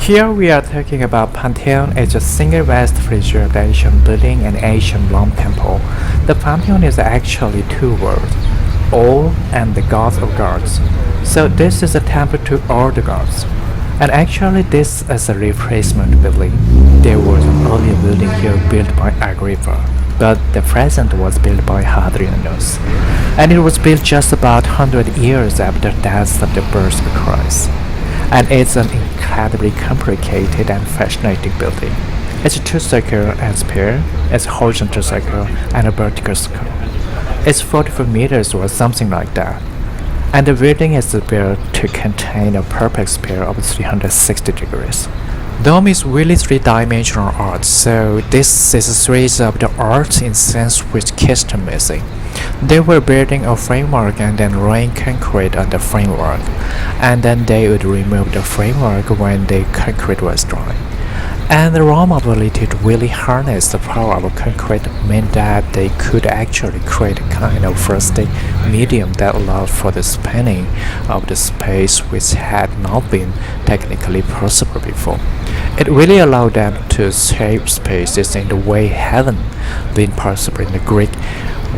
Here we are talking about Pantheon. It's a single vast feature of the ancient building and ancient Rome temple. The Pantheon is actually two words, all and the gods of gods. So this is a temple to all the gods. And actually this is a replacement building. There was an earlier building here built by Agrippa, but the present was built by Hadrian. And it was built just about 100 years after the death of the birth of Christ. And it's an incredibly complicated and fascinating building. It's a two-circle and sphere, it's a horizontal circle and a vertical circle. It's 44 meters or something like that. And the building is built to contain a perfect sphere of 360 degrees. Dome is really three-dimensional art, so this is a series of the arts in sense which keeps missing. They were building a framework and then laying concrete on the framework, and then they would remove the framework when the concrete was dry. And the Rome's ability to really harness the power of concrete meant that they could actually create a kind of plastic medium that allowed for the spanning of the space which had not been technically possible before. It really allowed them to shape spaces in the way hadn't been possible in the Greek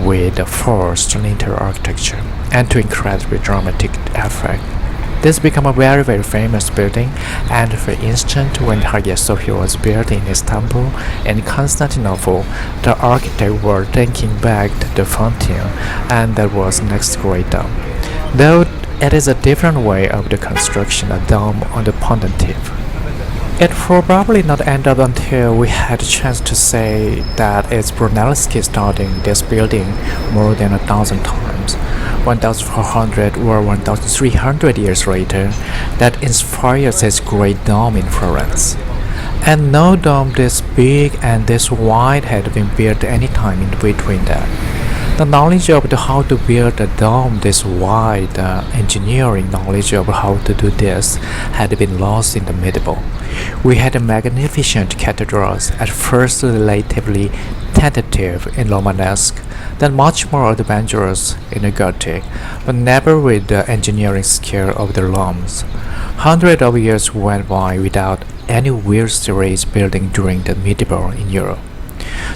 with the forced linear architecture and to incredibly dramatic effect. This became a very famous building, and for instance when Hagia Sophia was built in Istanbul and Constantinople, the architects were thinking back to the Pantheon, and that was next great dome. Though it is a different way of the construction of dome on the Pantheon. It probably not end up until we had a chance to say that it's Brunelleschi starting this building more than 1,000 times, 1,400 or 1,300 years later, that inspires his great dome in Florence. And no dome this big and this wide had been built any time in between that. The knowledge of how to build a dome this wide, the engineering knowledge of how to do this, had been lost in the medieval. We had magnificent cathedrals, at first relatively tentative in Romanesque, then much more adventurous in the Gothic, but never with the engineering skill of the Romans. Hundreds of years went by without any weird series building during the medieval in Europe,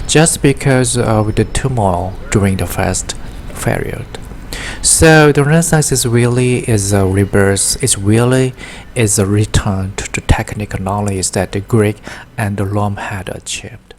just because of the turmoil during the first period. So the Renaissance is a rebirth, is a return to the technical knowledge that the Greek and the Rome had achieved.